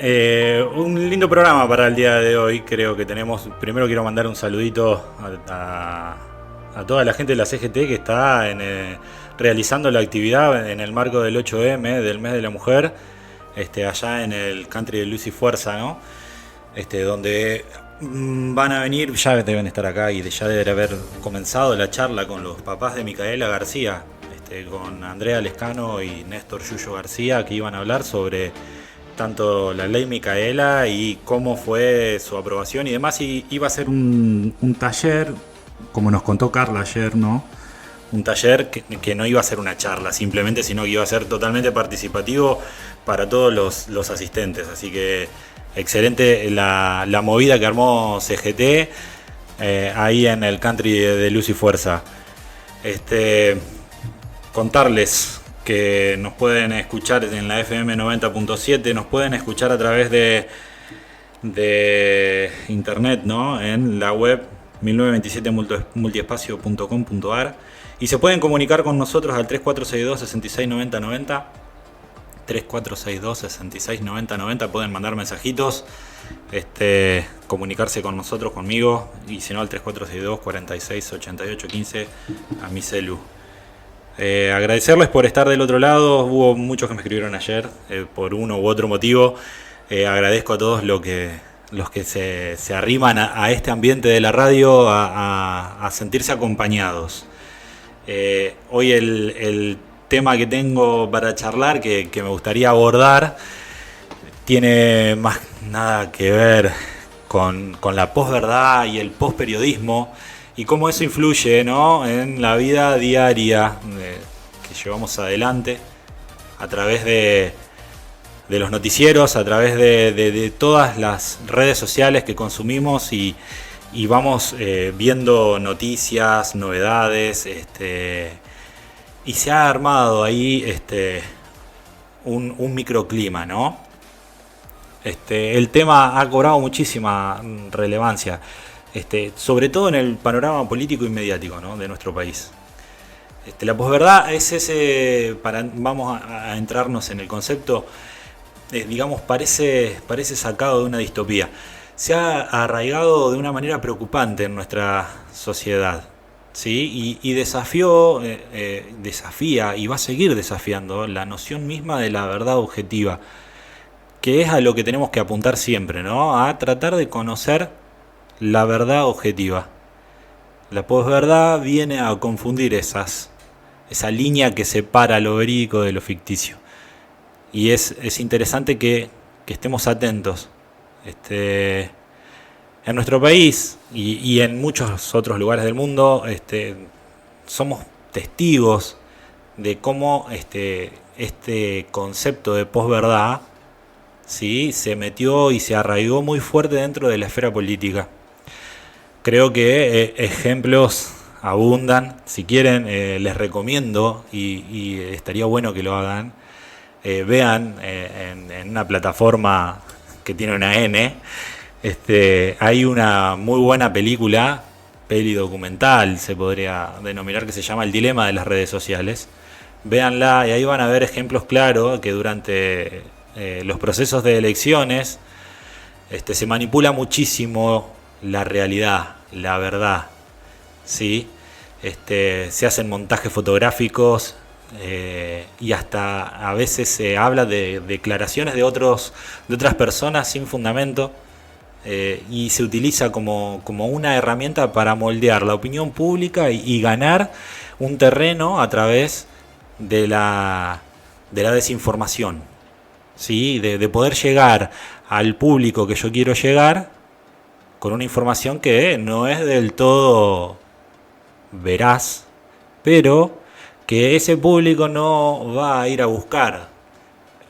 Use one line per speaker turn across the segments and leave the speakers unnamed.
Un lindo programa para el día de hoy, creo que tenemos. Primero quiero mandar un saludito a toda la gente de la CGT que está realizando la actividad en el marco del 8M, del mes de la mujer, allá en el country de Luz y Fuerza, ¿no? Donde van a venir, ya deben estar acá y ya debe haber comenzado la charla con los papás de Micaela García, con Andrea Lescano y Néstor Yuyo García, que iban a hablar sobre tanto la ley Micaela y cómo fue su aprobación y demás. Y iba a ser un taller, como nos contó Carla ayer, ¿no? Un taller que no iba a ser una charla simplemente, sino que iba a ser totalmente participativo para todos los asistentes. Así que excelente la movida que armó CGT ahí en el country de Luz y Fuerza. Contarles que nos pueden escuchar en la FM 90.7, nos pueden escuchar a través de internet, ¿no? En la web 1927multiespacio.com.ar, y se pueden comunicar con nosotros al 3462-669090, 3462-669090. Pueden mandar mensajitos, comunicarse con nosotros, conmigo, y si no al 3462-468815 a mi celu. Agradecerles por estar del otro lado. Hubo muchos que me escribieron ayer por uno u otro motivo. Agradezco a todos los que se arriman a este ambiente de la radio a sentirse acompañados. Hoy el tema que tengo para charlar, que me gustaría abordar, tiene más nada que ver con la posverdad y el posperiodismo, y cómo eso influye, ¿no?, en la vida diaria que llevamos adelante a través de los noticieros, a través de todas las redes sociales que consumimos, y vamos viendo noticias, novedades, y se ha armado ahí un microclima, ¿no? El tema ha cobrado muchísima relevancia, sobre todo en el panorama político y mediático, ¿no?, de nuestro país. La posverdad es vamos a entrarnos en el concepto, digamos, parece sacado de una distopía. Se ha arraigado de una manera preocupante en nuestra sociedad, ¿sí? Y desafía y va a seguir desafiando la noción misma de la verdad objetiva, que es a lo que tenemos que apuntar siempre, ¿no? A tratar de conocer la verdad objetiva. La posverdad viene a confundir esa línea que separa lo verídico de lo ficticio. Y es interesante que estemos atentos. En nuestro país y en muchos otros lugares del mundo, somos testigos de cómo este concepto de posverdad, ¿sí?, se metió y se arraigó muy fuerte dentro de la esfera política. Creo que ejemplos abundan. Si quieren, les recomiendo, y estaría bueno que lo hagan. Vean en una plataforma que tiene una N, hay una muy buena peli documental se podría denominar, que se llama El dilema de las redes sociales. Véanla y ahí van a ver ejemplos claros que durante los procesos de elecciones se manipula muchísimo la realidad, la verdad, ¿sí? Se hacen montajes fotográficos, y hasta a veces se habla de declaraciones de otras personas sin fundamento, y se utiliza como una herramienta para moldear la opinión pública y ganar un terreno a través de la desinformación, ¿sí? De poder llegar al público que yo quiero llegar con una información que no es del todo veraz, pero que ese público no va a ir a buscar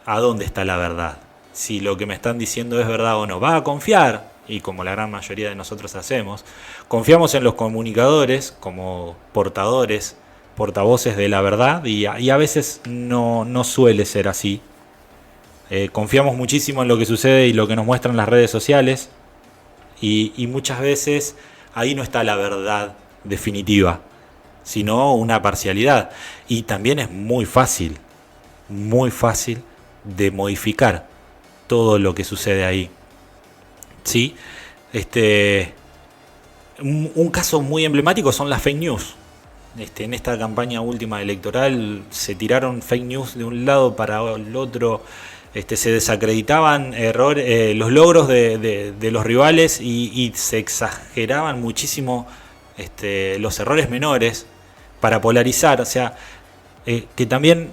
a dónde está la verdad, si lo que me están diciendo es verdad o no. Va a confiar, y como la gran mayoría de nosotros hacemos, confiamos en los comunicadores como portavoces de la verdad, y a veces no suele ser así. Confiamos muchísimo en lo que sucede y lo que nos muestran las redes sociales, y muchas veces ahí no está la verdad definitiva, sino una parcialidad. Y también es muy fácil de modificar todo lo que sucede ahí. ¿Sí? Un caso muy emblemático son las fake news. En esta campaña última electoral se tiraron fake news de un lado para el otro. Se desacreditaban los logros de los rivales y se exageraban muchísimo los errores menores para polarizar. O sea, que también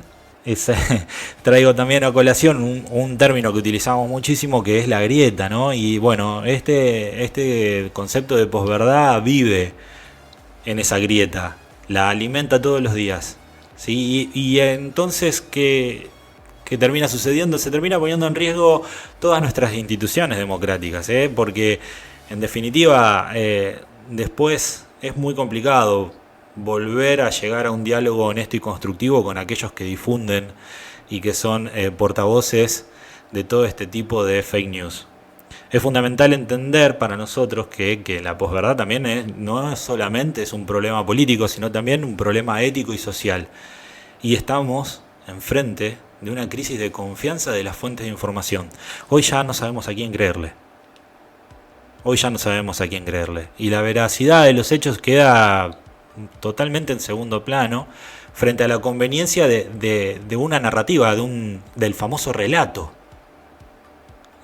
traigo también a colación un término que utilizamos muchísimo, que es la grieta, ¿no? Y bueno, este concepto de posverdad vive en esa grieta, la alimenta todos los días, ¿sí? Y entonces, ¿qué termina sucediendo? Se termina poniendo en riesgo todas nuestras instituciones democráticas, porque en definitiva después es muy complicado volver a llegar a un diálogo honesto y constructivo con aquellos que difunden y que son portavoces de todo este tipo de fake news. Es fundamental entender para nosotros que la posverdad también no solamente es un problema político, sino también un problema ético y social. Y estamos enfrente de una crisis de confianza de las fuentes de información. Hoy ya no sabemos a quién creerle. Y la veracidad de los hechos queda totalmente en segundo plano frente a la conveniencia de una narrativa, del famoso relato.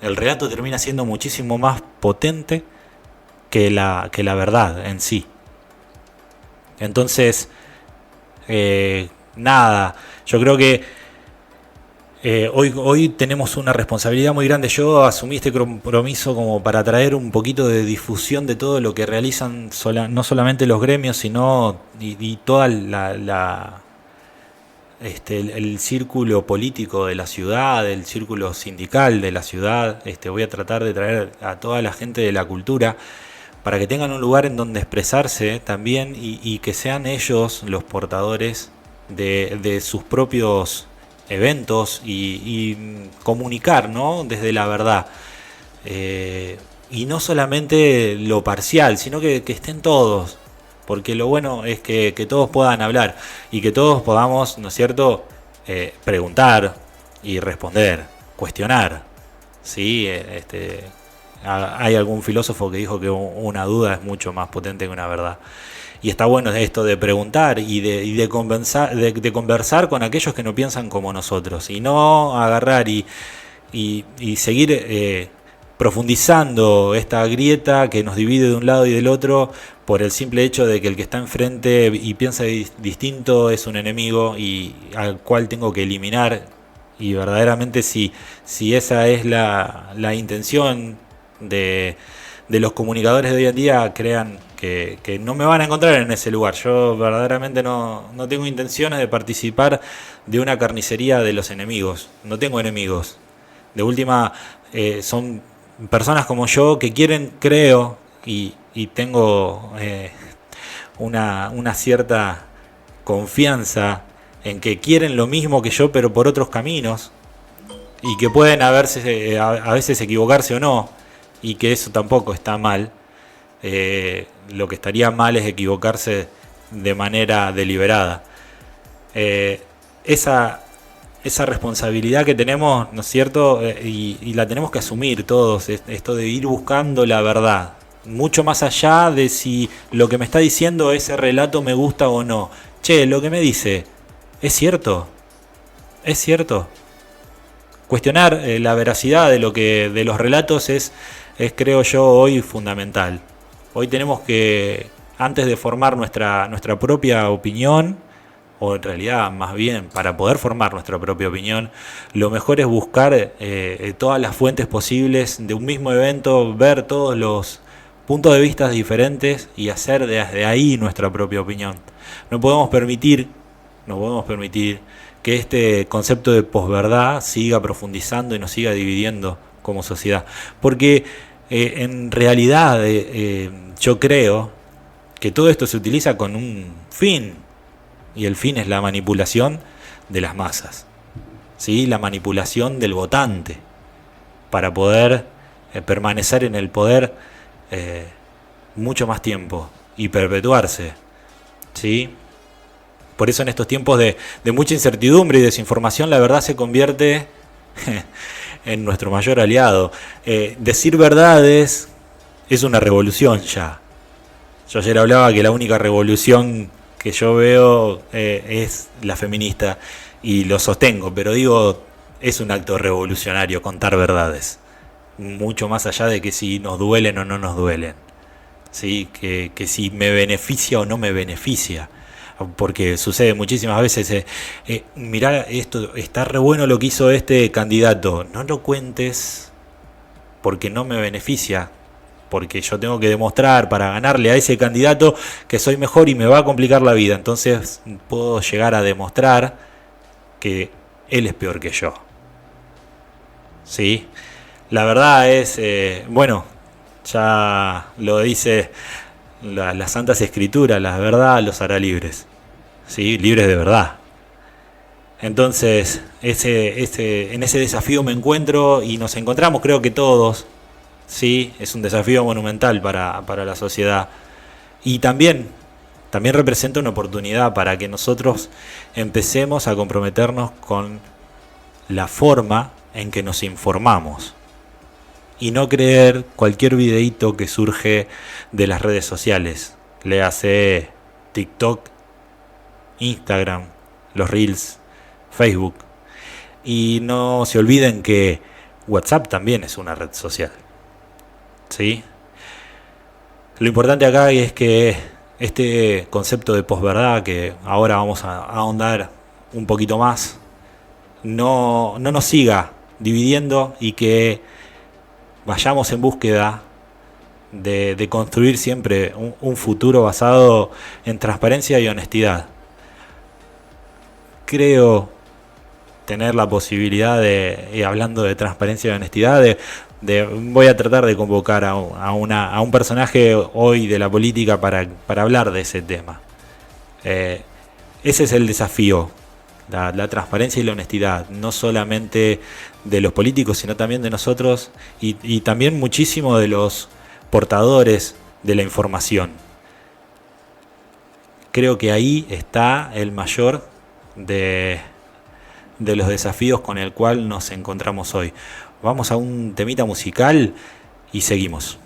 El relato termina siendo muchísimo más potente que la verdad en sí. Entonces, yo creo que hoy tenemos una responsabilidad muy grande. Yo asumí este compromiso como para traer un poquito de difusión de todo lo que realizan no solamente los gremios, sino y toda el círculo político de la ciudad, el círculo sindical de la ciudad. Voy a tratar de traer a toda la gente de la cultura para que tengan un lugar en donde expresarse también y que sean ellos los portadores de sus propios eventos y comunicar, ¿no? Desde la verdad. Y no solamente lo parcial, sino que estén todos. Porque lo bueno es que todos puedan hablar y que todos podamos, ¿no es cierto?, preguntar y responder, cuestionar. ¿Sí? Hay algún filósofo que dijo que una duda es mucho más potente que una verdad. Y está bueno esto de preguntar y de conversar con aquellos que no piensan como nosotros. Y no agarrar y seguir profundizando esta grieta que nos divide de un lado y del otro por el simple hecho de que el que está enfrente y piensa distinto es un enemigo y al cual tengo que eliminar. Y verdaderamente si esa es la intención de los comunicadores de hoy en día, crean que no me van a encontrar en ese lugar. Yo verdaderamente no tengo intenciones de participar de una carnicería de los enemigos. No tengo enemigos. De última, son personas como yo que quieren, creo, y tengo una cierta confianza en que quieren lo mismo que yo, pero por otros caminos, y que pueden a veces equivocarse o no, y que eso tampoco está mal. Lo que estaría mal es equivocarse de manera deliberada. Esa responsabilidad que tenemos, ¿no es cierto? Y la tenemos que asumir todos, esto de ir buscando la verdad, mucho más allá de si lo que me está diciendo ese relato me gusta o no. Che, lo que me dice, ¿es cierto? ¿Es cierto? Cuestionar la veracidad de los relatos es creo yo hoy fundamental. Hoy tenemos que, antes de formar nuestra propia opinión, o en realidad más bien para poder formar nuestra propia opinión, lo mejor es buscar todas las fuentes posibles de un mismo evento, ver todos los puntos de vista diferentes y hacer desde ahí nuestra propia opinión. No podemos permitir que este concepto de posverdad siga profundizando y nos siga dividiendo como sociedad. Porque en realidad yo creo que todo esto se utiliza con un fin, y el fin es la manipulación de las masas, ¿sí? La manipulación del votante para poder permanecer en el poder mucho más tiempo y perpetuarse, ¿sí? Por eso en estos tiempos de mucha incertidumbre y desinformación, la verdad se convierte en nuestro mayor aliado. Decir verdades es una revolución ya. Yo ayer hablaba que la única revolución que yo veo es la feminista y lo sostengo, pero digo, es un acto revolucionario contar verdades, mucho más allá de que si nos duelen o no nos duelen, ¿sí? Que si me beneficia o no me beneficia. Porque sucede muchísimas veces, mirá esto, está re bueno lo que hizo este candidato, no lo cuentes porque no me beneficia, porque yo tengo que demostrar para ganarle a ese candidato que soy mejor y me va a complicar la vida. Entonces puedo llegar a demostrar que él es peor que yo. ¿Sí? La verdad es, bueno, ya lo dice las Santas Escrituras, la verdad los hará libres. ¿Sí? Libres de verdad. Entonces, en ese desafío me encuentro y nos encontramos, creo que todos. Sí, es un desafío monumental para la sociedad. Y también representa una oportunidad para que nosotros empecemos a comprometernos con la forma en que nos informamos. Y no creer cualquier videíto que surge de las redes sociales. Léase TikTok, Instagram, los Reels, Facebook. Y no se olviden que WhatsApp también es una red social. ¿Sí? Lo importante acá es que este concepto de posverdad, que ahora vamos a ahondar un poquito más, no nos siga dividiendo y que vayamos en búsqueda de construir siempre un futuro basado en transparencia y honestidad. Creo tener la posibilidad hablando de transparencia y honestidad, voy a tratar de convocar a un personaje hoy de la política para hablar de ese tema. Ese es el desafío, la transparencia y la honestidad, no solamente de los políticos, sino también de nosotros y también muchísimo de los portadores de la información. Creo que ahí está el mayor de los desafíos con el cual nos encontramos hoy. Vamos a un temita musical y seguimos.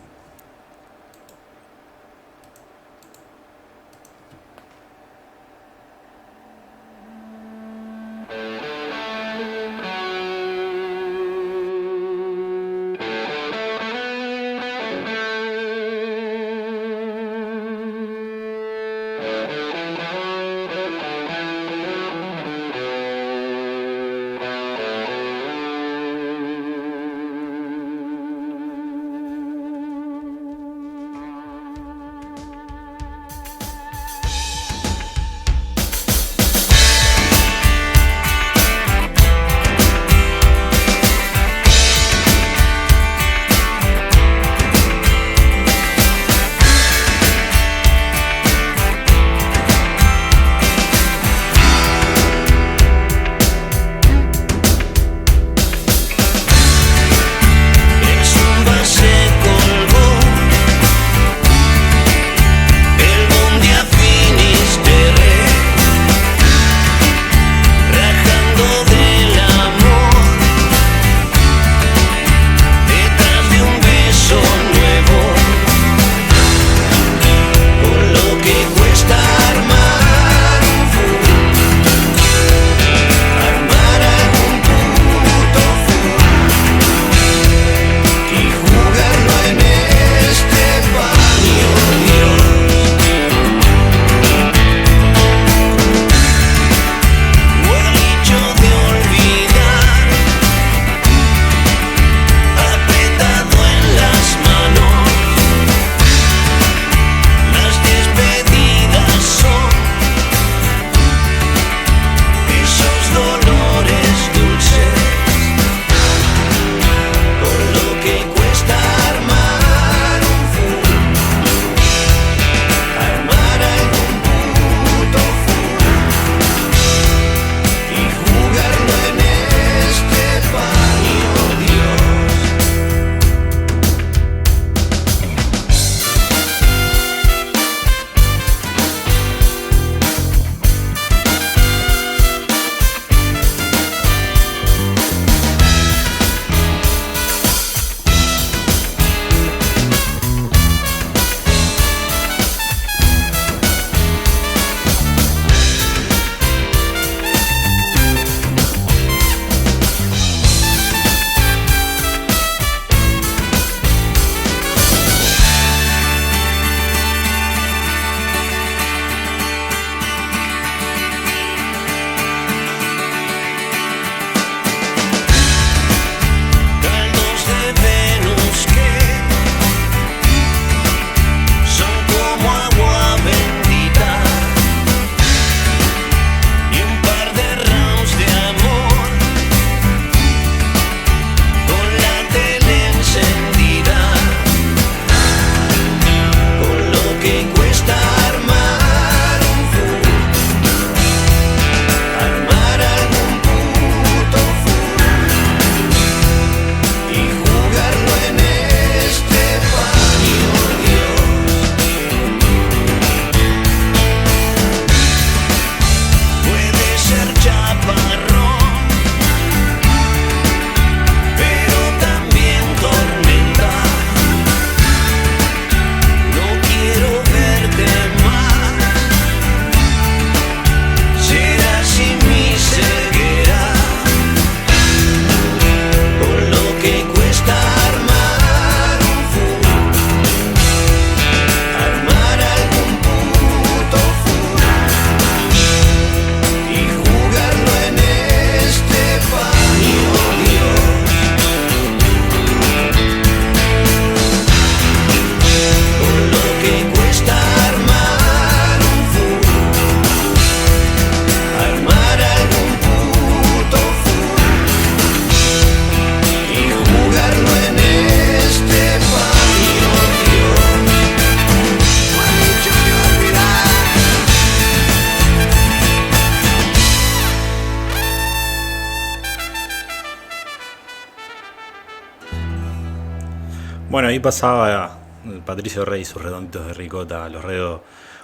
Bueno, ahí pasaba el Patricio Rey, sus redonditos de ricota, los redos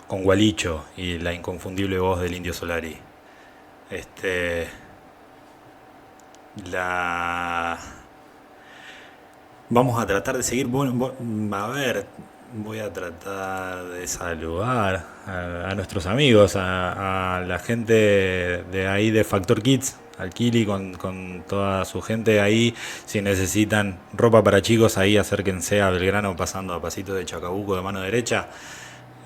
con Gualicho y la inconfundible voz del Indio Solari. Este, la Vamos a tratar de seguir. Bueno, a ver, voy a tratar de saludar a nuestros amigos, a la gente de ahí de Factor Kids, al Kili con toda su gente ahí. Si necesitan ropa para chicos, ahí acérquense a Belgrano pasando a Pasito de Chacabuco de mano derecha.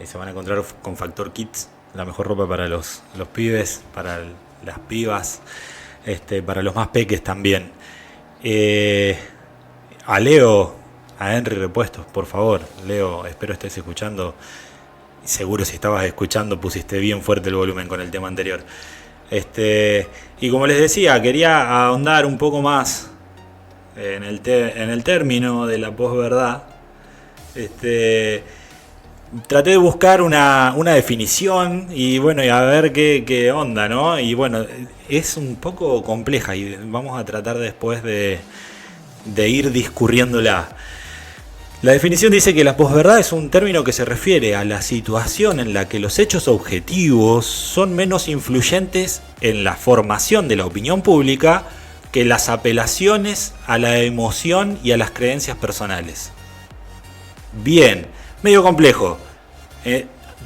Se van a encontrar con Factor Kids, la mejor ropa para los pibes, para las pibas, para los más peques también. Eh, a Leo, a Henry Repuestos, por favor, Leo, espero estés escuchando. Seguro si estabas escuchando pusiste bien fuerte el volumen con el tema anterior. Y como les decía, quería ahondar un poco más en el término de la posverdad. Traté de buscar una definición y bueno, y a ver qué onda, ¿no? Y bueno, es un poco compleja y vamos a tratar después de ir discurriéndola. La definición dice que la posverdad es un término que se refiere a la situación en la que los hechos objetivos son menos influyentes en la formación de la opinión pública que las apelaciones a la emoción y a las creencias personales. Bien, medio complejo.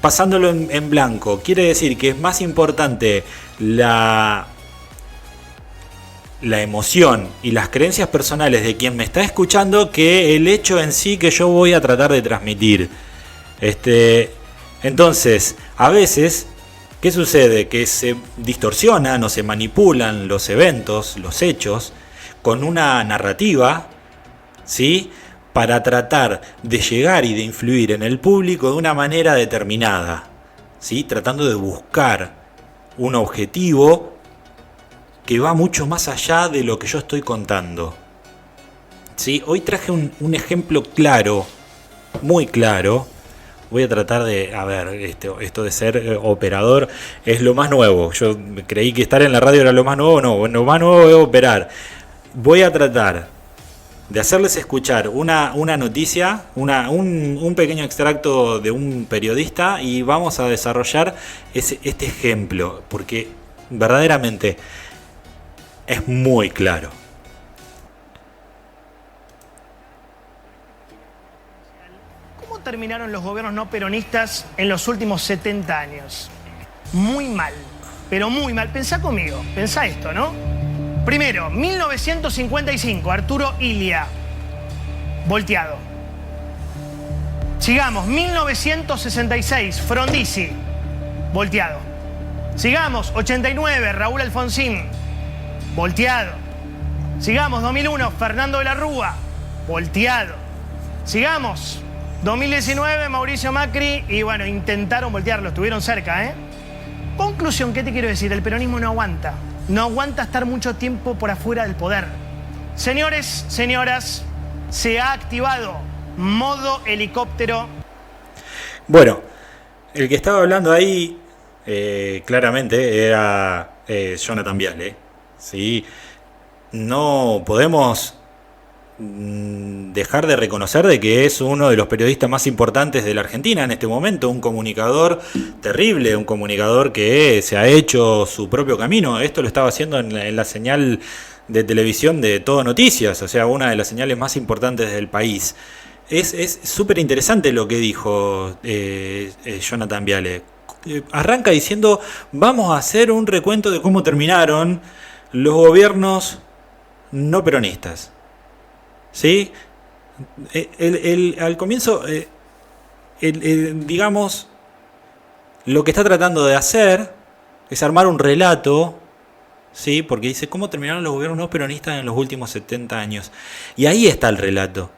Pasándolo en blanco, quiere decir que es más importante la emoción y las creencias personales de quien me está escuchando que el hecho en sí que yo voy a tratar de transmitir. Entonces, a veces, ¿qué sucede? Que se distorsionan o se manipulan los eventos, los hechos, con una narrativa, ¿sí?, para tratar de llegar y de influir en el público de una manera determinada, ¿sí?, tratando de buscar un objetivo que va mucho más allá de lo que yo estoy contando. ¿Sí? Hoy traje un ejemplo claro, muy claro. Voy a tratar de, a ver, esto de ser operador es lo más nuevo. Yo creí que estar en la radio era lo más nuevo, no, lo más nuevo es operar. Voy a tratar de hacerles escuchar una noticia, un pequeño extracto de un periodista y vamos a desarrollar este ejemplo, porque verdaderamente es muy claro.
¿Cómo terminaron los gobiernos no peronistas en los últimos 70 años? Muy mal, pero muy mal. Pensá conmigo, pensá esto, ¿no? Primero, 1955, Arturo Illia, volteado. Sigamos, 1966, Frondizi, volteado. Sigamos, 89, Raúl Alfonsín, volteado. Sigamos, 2001, Fernando de la Rúa, volteado. Sigamos, 2019, Mauricio Macri, y bueno, intentaron voltearlo, estuvieron cerca, ¿eh? Conclusión, ¿qué te quiero decir? El peronismo no aguanta. No aguanta estar mucho tiempo por afuera del poder. Señores, señoras, se ha activado modo helicóptero.
Bueno, el que estaba hablando ahí claramente era Jonathan Viale. ¿Sí? No podemos dejar de reconocer de que es uno de los periodistas más importantes de la Argentina en este momento, un comunicador terrible, un comunicador que se ha hecho su propio camino. Esto lo estaba haciendo en la señal de televisión de Todo Noticias, o sea, una de las señales más importantes del país. Es súper interesante lo que dijo Jonathan Viale. Arranca diciendo, vamos a hacer un recuento de cómo terminaron los gobiernos no peronistas. ¿Sí? Al comienzo, digamos, lo que está tratando de hacer es armar un relato, ¿sí? Porque dice, ¿cómo terminaron los gobiernos no peronistas en los últimos 70 años? Y ahí está el relato.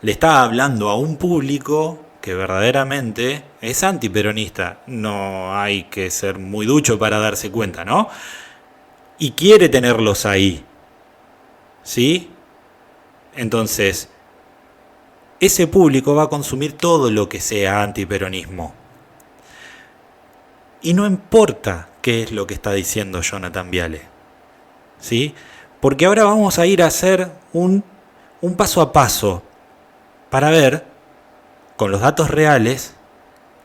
Le está hablando a un público que verdaderamente es antiperonista. No hay que ser muy ducho para darse cuenta, ¿no? Y quiere tenerlos ahí. ¿Sí? Entonces, ese público va a consumir todo lo que sea antiperonismo. Y no importa qué es lo que está diciendo Jonathan Viale. ¿Sí? Porque ahora vamos a ir a hacer un un paso a paso para ver, con los datos reales,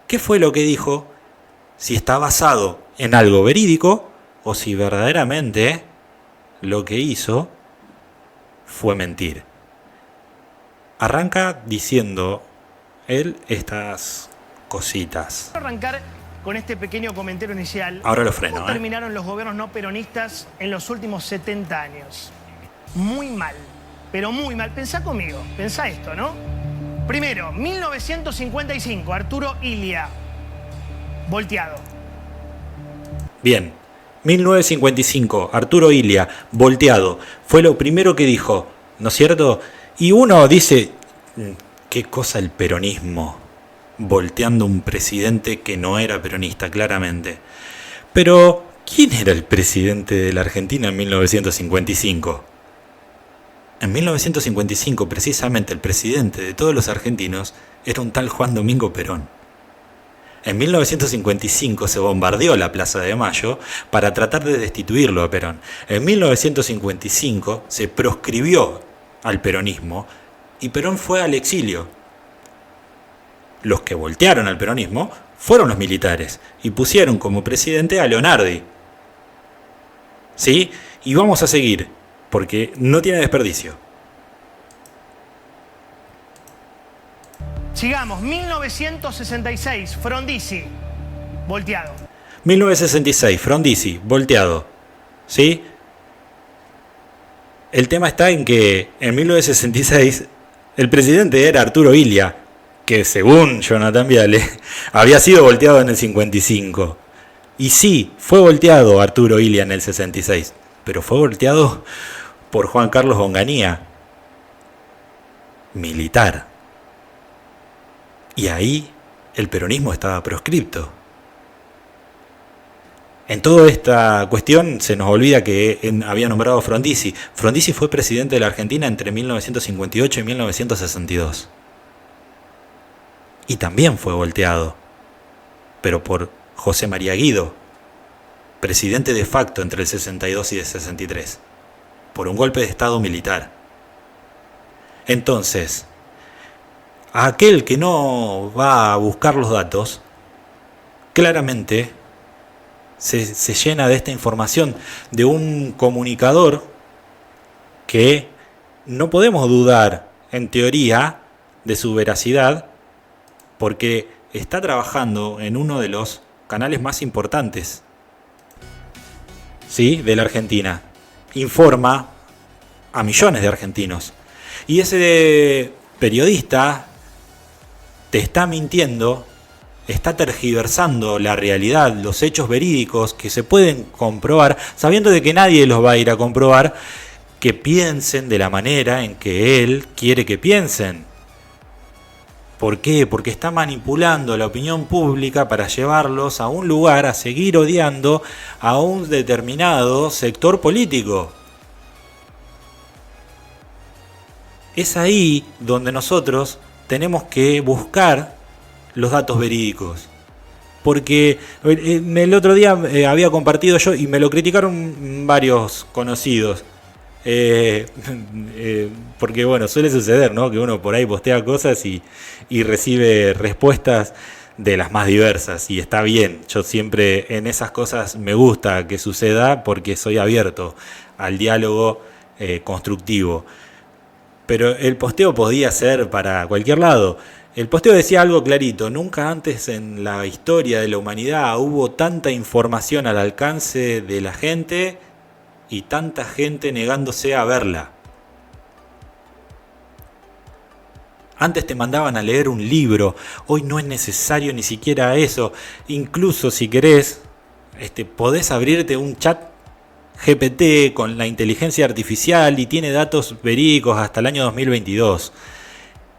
qué fue lo que dijo, si está basado en algo verídico o si verdaderamente lo que hizo fue mentir. Arranca diciendo él estas cositas.
Quiero arrancar con este pequeño comentario inicial.
Ahora lo freno.
¿Cómo terminaron los gobiernos no peronistas en los últimos 70 años? Muy mal, pero muy mal. Pensá conmigo, pensá esto, ¿no? Primero, 1955, Arturo Illia, volteado.
Bien, 1955, Arturo Illia, volteado. Fue lo primero que dijo, ¿no es cierto? Y uno dice, ¿qué cosa el peronismo? Volteando un presidente que no era peronista, claramente. Pero, ¿quién era el presidente de la Argentina en 1955? En 1955, precisamente, el presidente de todos los argentinos era un tal Juan Domingo Perón. En 1955 se bombardeó la Plaza de Mayo para tratar de destituirlo a Perón. En 1955 se proscribió al peronismo y Perón fue al exilio. Los que voltearon al peronismo fueron los militares y pusieron como presidente a Leonardi. ¿Sí? Y vamos a seguir, porque no tiene desperdicio.
Sigamos, 1966, Frondizi, volteado.
1966, Frondizi, volteado. ¿Sí? El tema está en que en 1966 el presidente era Arturo Illia, que según Jonathan Viale había sido volteado en el 55. Y sí, fue volteado Arturo Illia en el 66, pero fue volteado por Juan Carlos Onganía, militar. Y ahí el peronismo estaba proscripto. En toda esta cuestión se nos olvida que había nombrado a Frondizi. Frondizi fue presidente de la Argentina entre 1958 y 1962. Y también fue volteado, pero por José María Guido, presidente de facto entre el 62 y el 63, por un golpe de Estado militar. Entonces, a aquel que no va a buscar los datos, claramente se llena de esta información de un comunicador que no podemos dudar, en teoría, de su veracidad, porque está trabajando en uno de los canales más importantes, ¿sí?, de la Argentina. Informa a millones de argentinos. Y ese periodista te está mintiendo, está tergiversando la realidad, los hechos verídicos que se pueden comprobar, sabiendo de que nadie los va a ir a comprobar, que piensen de la manera en que él quiere que piensen. ¿Por qué? Porque está manipulando la opinión pública para llevarlos a un lugar, a seguir odiando a un determinado sector político. Es ahí donde nosotros tenemos que buscar los datos verídicos. Porque el otro día había compartido yo y me lo criticaron varios conocidos. Porque bueno, suele suceder, ¿no?, que uno por ahí postea cosas y recibe respuestas de las más diversas, y está bien. Yo siempre en esas cosas me gusta que suceda porque soy abierto al diálogo constructivo. Pero el posteo podía ser para cualquier lado. El posteo decía algo clarito: nunca antes en la historia de la humanidad hubo tanta información al alcance de la gente y tanta gente negándose a verla. Antes te mandaban a leer un libro, hoy no es necesario ni siquiera eso. Incluso si querés, podés abrirte un chat GPT con la inteligencia artificial y tiene datos verídicos hasta el año 2022.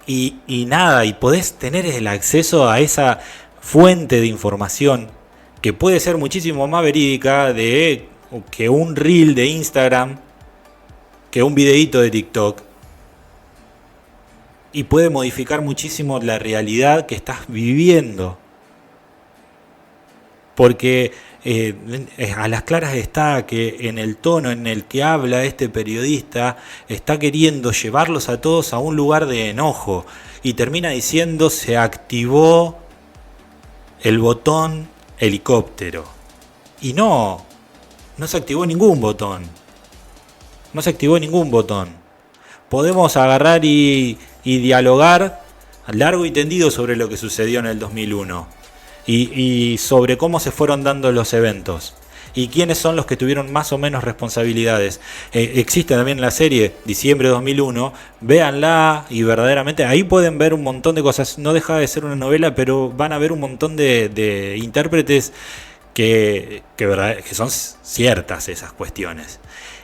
Y nada, y podés tener el acceso a esa fuente de información que puede ser muchísimo más verídica que un reel de Instagram, que un videíto de TikTok. Y puede modificar muchísimo la realidad que estás viviendo. porque a las claras está que en el tono en el que habla este periodista está queriendo llevarlos a todos a un lugar de enojo y termina diciendo se activó el botón helicóptero. Y no se activó ningún botón. No se activó ningún botón. Podemos agarrar y dialogar largo y tendido sobre lo que sucedió en el 2001 y sobre cómo se fueron dando los eventos y quiénes son los que tuvieron más o menos responsabilidades. Existe también la serie Diciembre 2001, véanla y verdaderamente ahí pueden ver un montón de cosas. No deja de ser una novela, pero van a ver un montón de intérpretes que son ciertas esas cuestiones.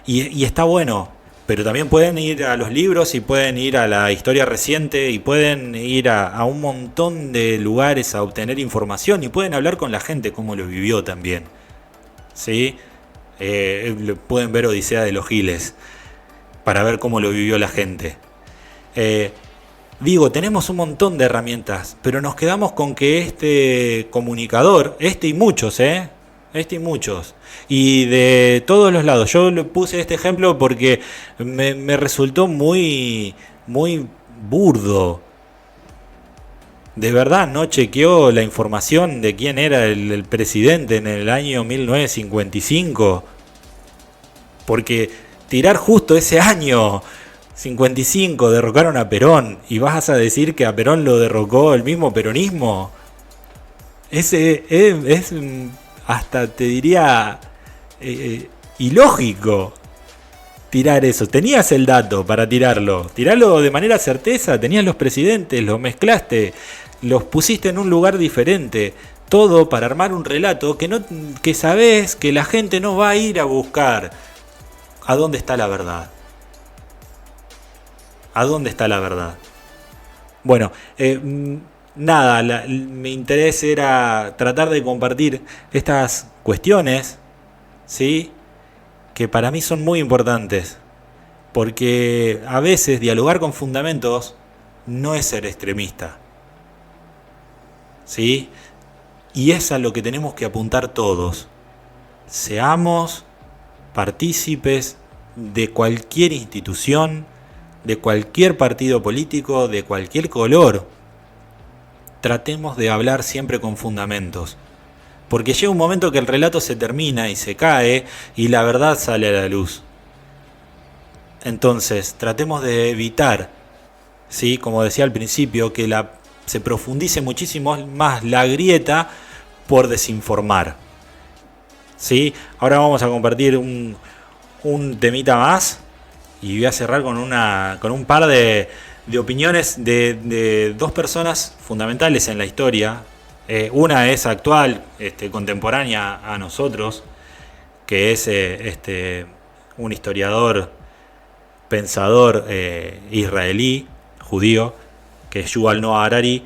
Y está bueno. Pero también pueden ir a los libros y pueden ir a la historia reciente y pueden ir a un montón de lugares a obtener información y pueden hablar con la gente cómo lo vivió también. ¿Sí? Pueden ver Odisea de los Giles para ver cómo lo vivió la gente. Tenemos un montón de herramientas, pero nos quedamos con que este comunicador, este y muchos, y de todos los lados. Yo le puse este ejemplo porque me resultó muy burdo. De verdad no chequeó la información de quién era el presidente en el año 1955. Porque tirar justo ese año 55 derrocaron a Perón y vas a decir que a Perón lo derrocó el mismo peronismo. Ese es hasta te diría ilógico tirar eso. Tenías el dato para tirarlo de manera certeza, tenías los presidentes, los mezclaste, los pusiste en un lugar diferente, todo para armar un relato que sabés que la gente no va a ir a buscar a dónde está la verdad. ¿A dónde está la verdad? Bueno, nada, mi interés era tratar de compartir estas cuestiones, ¿sí? Que para mí son muy importantes, porque a veces dialogar con fundamentos no es ser extremista, ¿sí? Y es a lo que tenemos que apuntar todos. Seamos partícipes de cualquier institución, de cualquier partido político, de cualquier color. Tratemos de hablar siempre con fundamentos. Porque llega un momento que el relato se termina y se cae y la verdad sale a la luz. Entonces, tratemos de evitar, ¿sí? Como decía al principio, que se profundice muchísimo más la grieta por desinformar. ¿Sí? Ahora vamos a compartir un temita más y voy a cerrar con un par de opiniones de dos personas fundamentales en la historia. Una es actual, contemporánea a nosotros, que es un historiador, pensador israelí, judío, que es Yuval Noah Harari.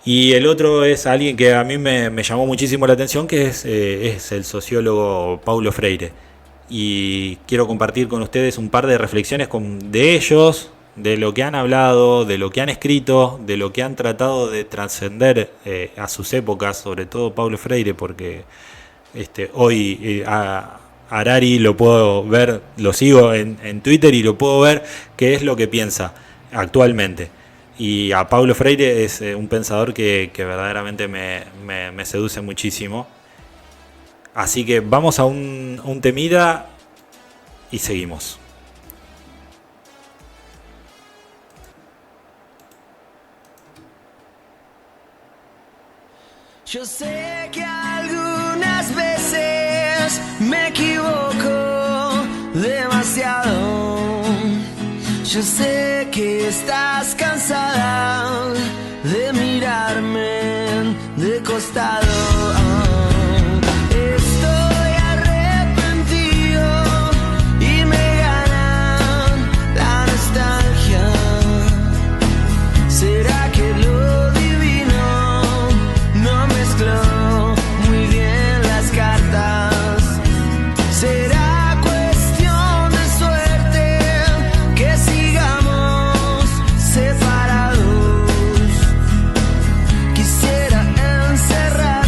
Y el otro es alguien que a mí me llamó muchísimo la atención, que es el sociólogo Paulo Freire. Y quiero compartir con ustedes un par de reflexiones de ellos, de lo que han hablado, de lo que han escrito, de lo que han tratado de trascender a sus épocas, sobre todo Paulo Freire, porque hoy a Harari lo puedo ver, lo sigo en Twitter y lo puedo ver qué es lo que piensa actualmente. Y a Paulo Freire es un pensador que verdaderamente me seduce muchísimo. Así que vamos a un temida y seguimos.
Yo sé que algunas veces me equivoco demasiado. Yo sé que estás cansada de mirarme de costado. Estoy arrepentido y me gana la nostalgia. ¿Será que lo divino no mezcló muy bien las cartas? ¿Será cuestión de suerte que sigamos separados? Quisiera encerrar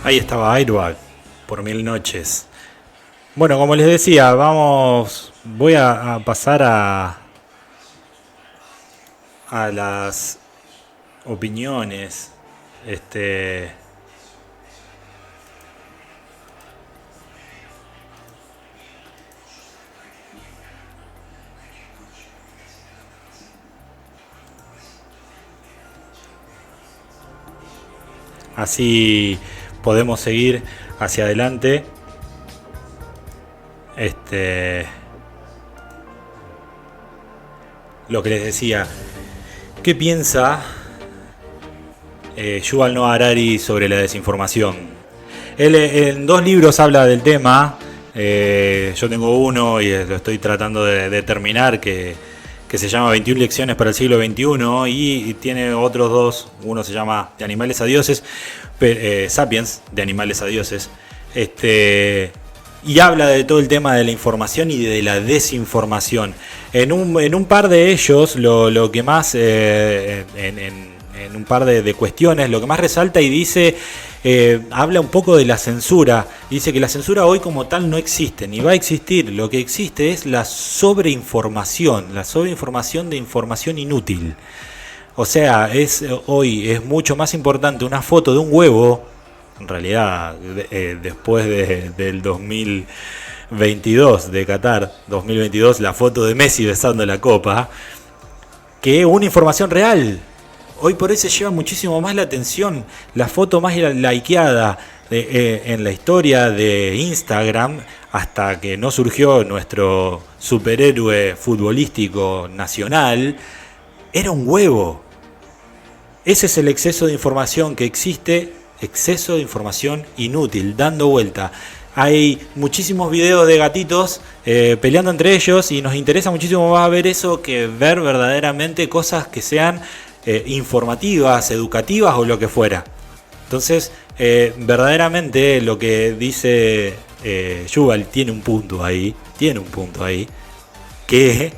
Ahí estaba Airbag por 1000 noches. Bueno, como les decía, voy a pasar a las opiniones. Así podemos seguir hacia adelante. Lo que les decía, ¿qué piensa Yuval Noah Harari sobre la desinformación? Él en 2 libros habla del tema. Yo tengo uno y lo estoy tratando de terminar, que se llama 21 lecciones para el siglo XXI, y tiene otros 2. Uno se llama De animales a dioses, Sapiens, de animales a dioses. Y habla de todo el tema de la información y de la desinformación. En un par de ellos, lo que más, en un par de cuestiones, lo que más resalta y dice, habla un poco de la censura. Dice que la censura hoy como tal no existe, ni va a existir. Lo que existe es la sobreinformación de información inútil. O sea, hoy es mucho más importante una foto de un huevo, en realidad, después del 2022, de Qatar 2022, la foto de Messi besando la copa, que una información real. Hoy por hoy se lleva muchísimo más la atención la foto más likeada en la historia de Instagram, hasta que no surgió nuestro superhéroe futbolístico nacional, era un huevo. Ese es el exceso de información que existe, exceso de información inútil, dando vuelta. Hay muchísimos videos de gatitos peleando entre ellos, y nos interesa muchísimo más ver eso que ver verdaderamente cosas que sean informativas, educativas o lo que fuera. Entonces, verdaderamente lo que dice Yuval tiene un punto ahí, que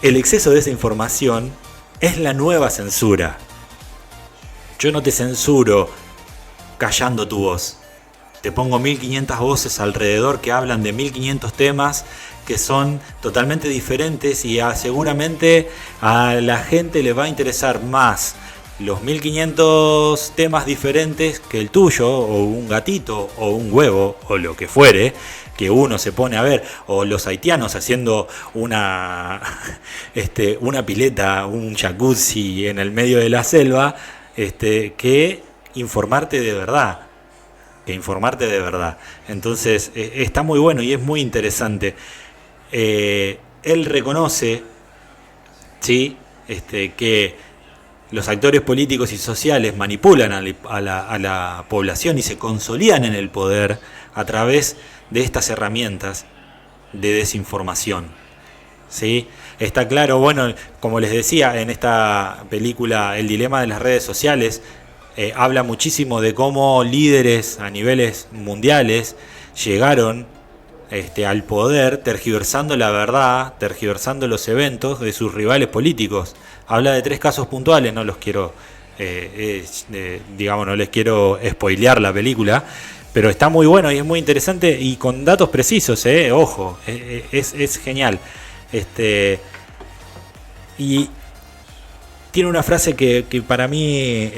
el exceso de esa información es la nueva censura. Yo no te censuro callando tu voz. Te pongo 1500 voces alrededor que hablan de 1500 temas que son totalmente diferentes, y seguramente a la gente le va a interesar más los 1500 temas diferentes que el tuyo, o un gatito, o un huevo, o lo que fuere, que uno se pone a ver, o los haitianos haciendo una pileta, un jacuzzi en el medio de la selva, que informarte de verdad. Entonces está muy bueno y es muy interesante. Él reconoce, ¿sí?, que los actores políticos y sociales manipulan a la población y se consolidan en el poder a través de estas herramientas de desinformación, ¿sí? Está claro, bueno, como les decía, en esta película El dilema de las redes sociales, habla muchísimo de cómo líderes a niveles mundiales llegaron al poder tergiversando la verdad, tergiversando los eventos de sus rivales políticos. Habla de 3 casos puntuales, no los quiero, no les quiero spoilear la película, pero está muy bueno y es muy interesante y con datos precisos, ojo, es genial. Y tiene una frase que para mí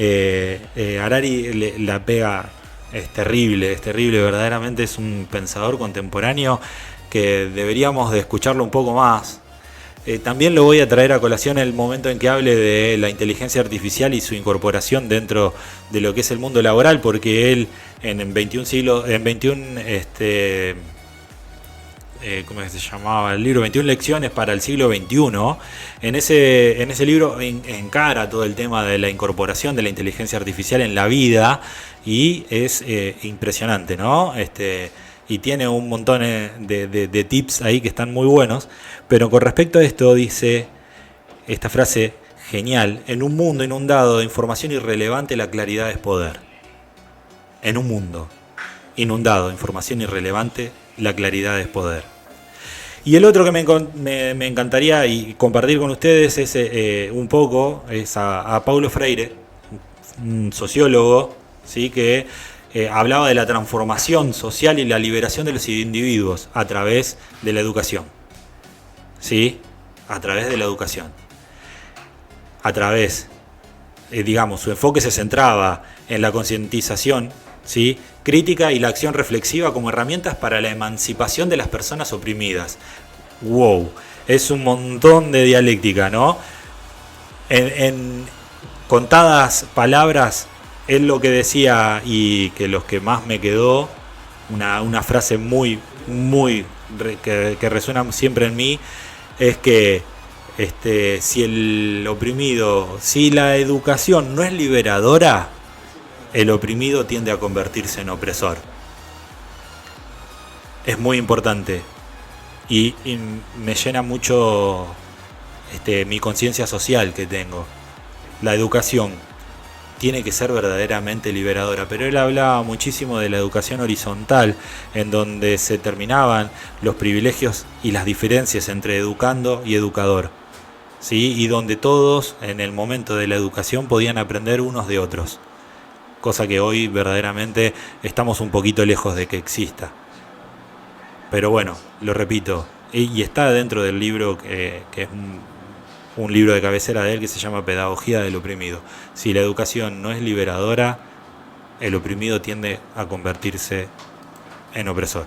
Harari la pega. Es terrible, verdaderamente es un pensador contemporáneo que deberíamos de escucharlo un poco más. También lo voy a traer a colación el momento en que hable de la inteligencia artificial y su incorporación dentro de lo que es el mundo laboral, porque él en 21 ¿cómo se llamaba? El libro 21 lecciones para el siglo XXI. En ese libro encara todo el tema de la incorporación de la inteligencia artificial en la vida, y es impresionante, ¿no? Y tiene un montón de tips ahí que están muy buenos. Pero con respecto a esto dice esta frase genial: en un mundo inundado de información irrelevante, la claridad es poder. En un mundo inundado de información irrelevante, la claridad es poder. Y el otro que me encantaría y compartir con ustedes es un poco a Paulo Freire, un sociólogo ¿sí? Que hablaba de la transformación social y la liberación de los individuos a través de la educación. ¿Sí? A través de la educación. A través, digamos, su enfoque se centraba en la concientización, ¿sí? Crítica y la acción reflexiva como herramientas para la emancipación de las personas oprimidas. ¡Wow! Es un montón de dialéctica, ¿no? En contadas palabras, es lo que decía, y que los que más me quedó, una frase muy que resuena siempre en mí, es que si la educación no es liberadora, el oprimido tiende a convertirse en opresor. Es muy importante y me llena mucho mi conciencia social que tengo. La educación tiene que ser verdaderamente liberadora, pero él hablaba muchísimo de la educación horizontal, en donde se terminaban los privilegios y las diferencias entre educando y educador, ¿sí? Y donde todos en el momento de la educación podían aprender unos de otros, cosa que hoy verdaderamente estamos un poquito lejos de que exista. Pero bueno, lo repito, y está dentro del libro que es un libro de cabecera de él que se llama Pedagogía del Oprimido. Si la educación no es liberadora, el oprimido tiende a convertirse en opresor.